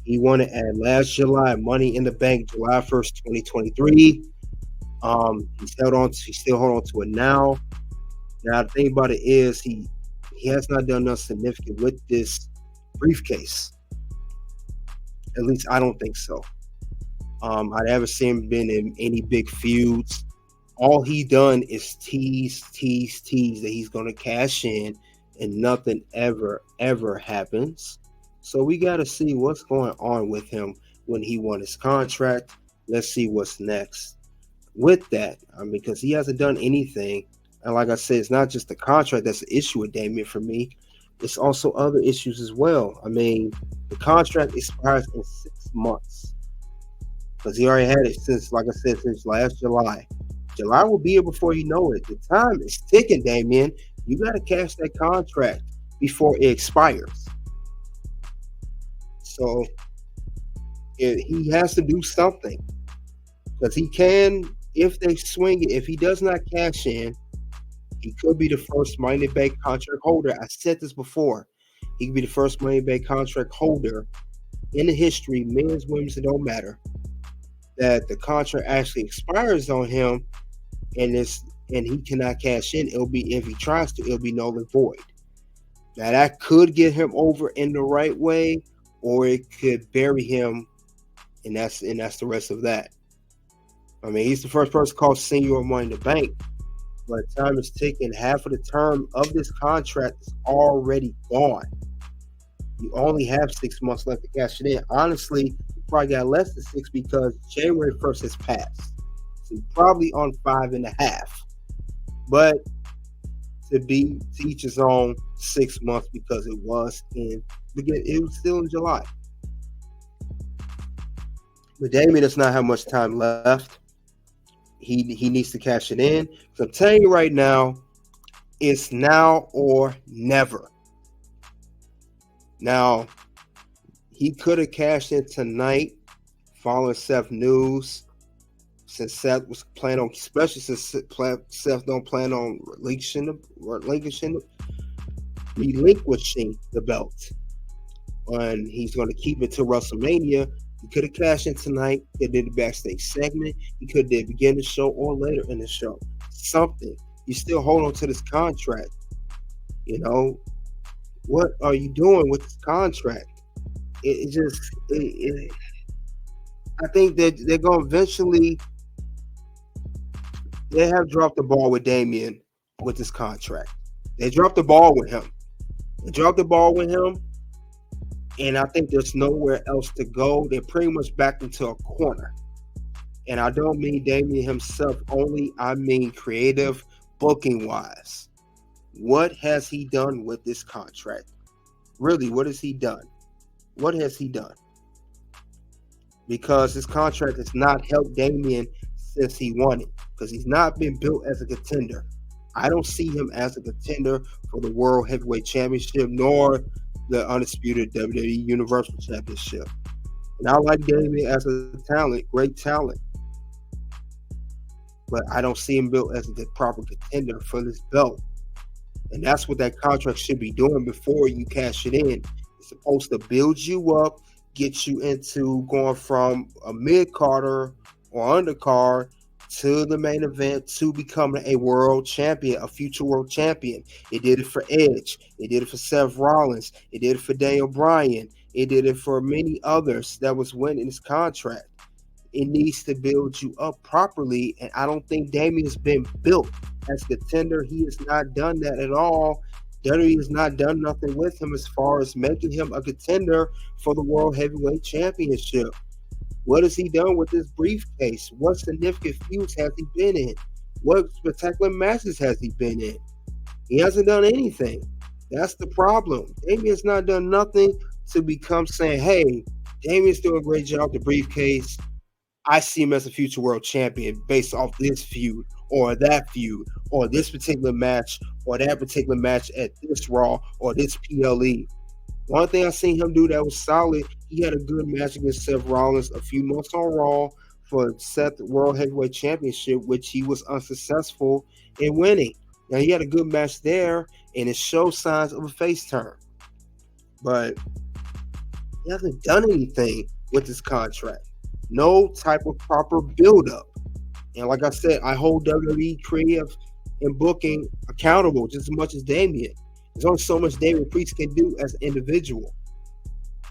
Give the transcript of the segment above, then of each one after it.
He won it at last July, Money in the Bank, July 1st, 2023. He still hold on to it now. Now the thing about it is he has not done nothing significant with this briefcase. At least I don't think so. I'd ever seen him been in any big feuds. All he done is tease that he's gonna cash in, and nothing ever happens. So we got to see what's going on with him when he won his contract. Let's see what's next with that. Because he hasn't done anything, and like I said, it's not just the contract that's the issue with Damian for me. It's also other issues as well. The contract expires in 6 months because he already had it since, like I said, since last July. July will be here before you know it. The time is ticking, Damian. You got to cash that contract before it expires. So he has to do something because he can, if they swing it, if he does not cash in, he could be the first Money in the Bank contract holder. I said this before. He could be the first Money in the Bank contract holder in the history, men's, women's, it don't matter, that the contract actually expires on him and he cannot cash in. It'll be, if he tries to, it'll be null and void. Now that could get him over in the right way, or it could bury him, and that's the rest of that. He's the first person called senior Money in the Bank, but time is ticking. Half of the term of this contract is already gone. You only have 6 months left to cash it in. Honestly, you probably got less than 6 because January 1st has passed. So you're probably on 5.5. But to each his own, 6 months because it was still in July. But Damian does not have much time left. He needs to cash it in. So I'm telling you right now, it's now or never. Now, he could have cashed in tonight following Seth news, since Seth was planning on, especially since Seth don't plan on relinquishing the belt. And he's going to keep it to WrestleMania. He could have cashed in tonight. They did the backstage segment. He could have did begin the show or later in the show. Something. You still hold on to this contract. What are you doing with this contract? I think that they're going to eventually. They have dropped the ball with Damian with this contract. They dropped the ball with him. And I think there's nowhere else to go. They're pretty much backed into a corner. And I don't mean Damian himself only. I mean creative, booking-wise. What has he done with this contract? Really, what has he done? Because this contract has not helped Damian since he won it. Because he's not been built as a contender. I don't see him as a contender for the World Heavyweight Championship nor the undisputed WWE Universal Championship. And I like Damian as a talent, great talent. But I don't see him built as the proper contender for this belt. And that's what that contract should be doing before you cash it in. It's supposed to build you up, get you into going from a mid-carder or undercard to the main event to becoming a world champion, a future world champion. It did it for Edge. It did it for Seth Rollins. It did it for Daniel Bryan. It did it for many others that was winning this contract. It needs to build you up properly, and I don't think Damian's been built as a contender. He has not done that at all. WWE has not done nothing with him as far as making him a contender for the World Heavyweight Championship. What has he done with this briefcase? What significant feuds has he been in? What spectacular matches has he been in? He hasn't done anything. That's the problem. Damian's not done nothing to become saying, hey, Damian's doing a great job with the briefcase. I see him as a future world champion based off this feud or that feud or this particular match or that particular match at this Raw or this PLE. One thing I seen him do that was solid, he had a good match against Seth Rollins a few months on Raw for Seth World Heavyweight Championship, which he was unsuccessful in winning. Now, he had a good match there, and it showed signs of a face turn. But He hasn't done anything with his contract. No type of proper build-up. And like I said, I hold WWE creative and booking accountable just as much as Damian. There's only so much Damian Priest can do as an individual.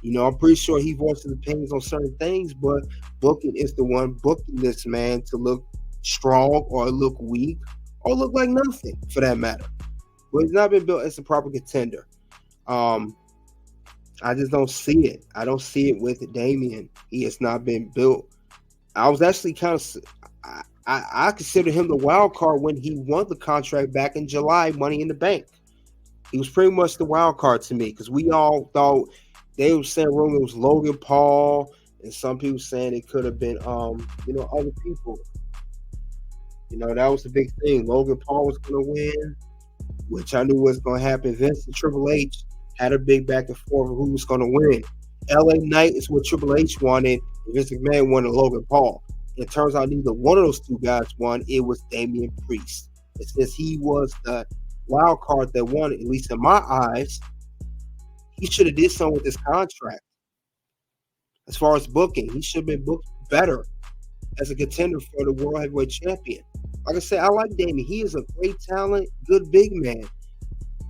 I'm pretty sure he voices opinions on certain things, but booking is the one booking this man to look strong or look weak or look like nothing for that matter. But he's not been built as a proper contender. I just don't see it. I don't see it with Damian. He has not been built. I was actually kind of I consider him the wild card when he won the contract back in July, Money in the Bank. He was pretty much the wild card to me because we all thought they were saying rumor it was Logan Paul, and some people saying it could have been other people. That was the big thing. Logan Paul was going to win, which I knew was going to happen. Vince and Triple H had a big back and forth of who was going to win. LA Knight is what Triple H wanted. Vince McMahon wanted Logan Paul. It turns out neither one of those two guys won. It was Damian Priest. It says he was the wild card that won, at least in my eyes. He should have did something with his contract. As far as booking, he should have been booked better as a contender for the World Heavyweight Champion. Like I said, I like Damian. He is a great talent, good big man.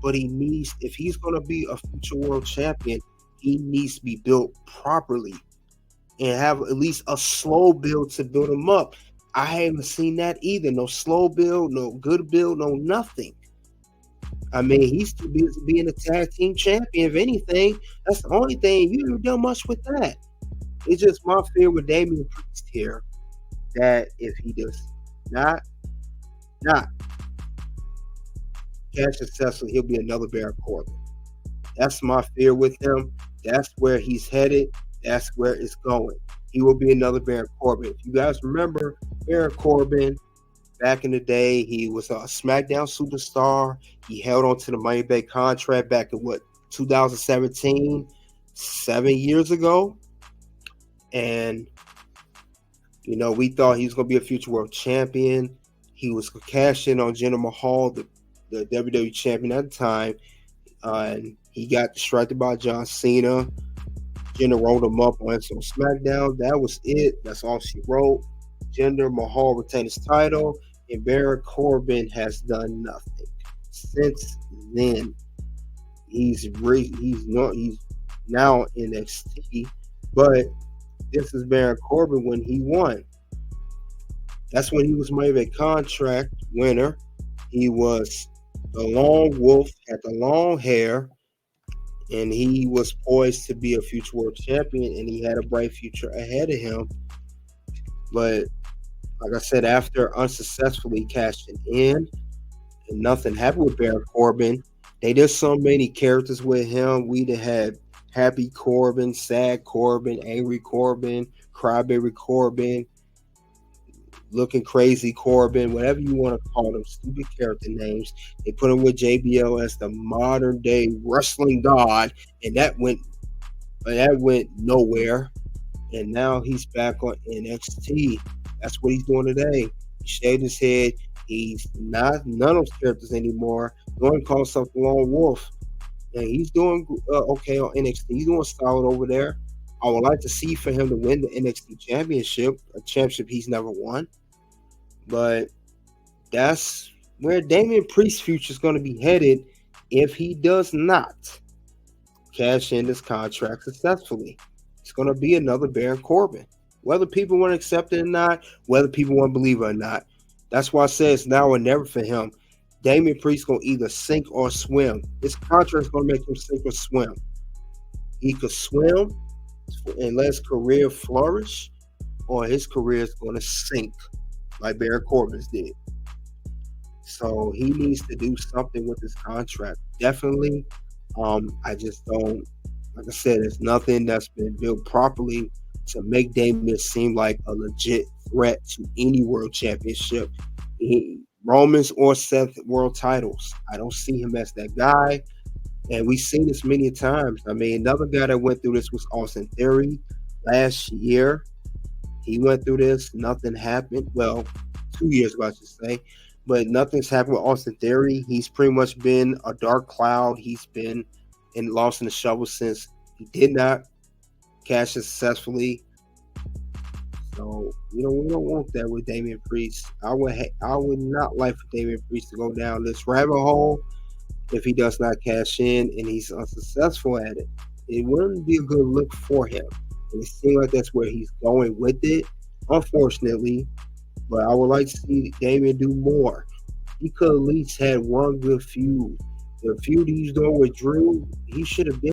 But he needs, if he's going to be a future world champion, he needs to be built properly and have at least a slow build to build him up. I haven't seen that either. No slow build, no good build, no nothing. I mean, he's too busy being a tag team champion. If anything, that's the only thing. You haven't done much with that. It's just my fear with Damian Priest here that if he does not catch successfully, he'll be another Baron Corbin. That's my fear with him. That's where he's headed. That's where it's going. He will be another Baron Corbin. If you guys remember, Baron Corbin, back in the day, he was a SmackDown superstar. He held on to the Money Bank contract back in 2017, 7 years ago. And, we thought he was going to be a future world champion. He was cashing on Jinder Mahal, the WWE champion at the time. And he got distracted by John Cena. Jinder rolled him up on SmackDown. That was it. That's all she wrote. Jinder Mahal retained his title, and Baron Corbin has done nothing since then. He's now in NXT, but this is Baron Corbin when he won. That's when he was made a contract winner. He was the lone wolf, had the long hair, and he was poised to be a future world champion, and he had a bright future ahead of him. But like I said, after unsuccessfully cashing in and nothing happened with Baron Corbin, they did so many characters with him. We had Happy Corbin, Sad Corbin, Angry Corbin, Crybaby Corbin, Looking Crazy Corbin, whatever you want to call them, stupid character names. They put him with JBL as the modern day wrestling god, and that went nowhere. And now he's back on NXT. That's what he's doing today. He shaved his head. He's not none of those characters anymore. Going to call himself the Lone Wolf. And he's doing okay on NXT. He's doing solid over there. I would like to see for him to win the NXT championship, a championship he's never won. But that's where Damian Priest's future is going to be headed if he does not cash in this contract successfully. It's going to be another Baron Corbin. Whether people want to accept it or not, whether people want to believe it or not. That's why I say it's now or never for him. Damian Priest going to either sink or swim. This contract is going to make him sink or swim. He could swim and let his career flourish, or his career is going to sink like Baron Corbin's did. So he needs to do something with his contract. Definitely. I just don't, like I said, there's nothing that's been built properly to make Damian seem like a legit threat to any world championship, Romans or Seth world titles. I don't see him as that guy. And we've seen this many times. I mean, another guy that went through this was Austin Theory last year. He went through this. Nothing happened. Well, 2 years ago, I should say. But nothing's happened with Austin Theory. He's pretty much been a dark cloud. He's been lost in the shovel since he did not cash in successfully. So we don't want that with Damian Priest. I would not like for Damian Priest to go down this rabbit hole if he does not cash in and he's unsuccessful at it. It wouldn't be a good look for him. And it seems like that's where he's going with it, unfortunately. But I would like to see Damian do more. He could at least had one good feud. The feud he's doing with Drew, he should have been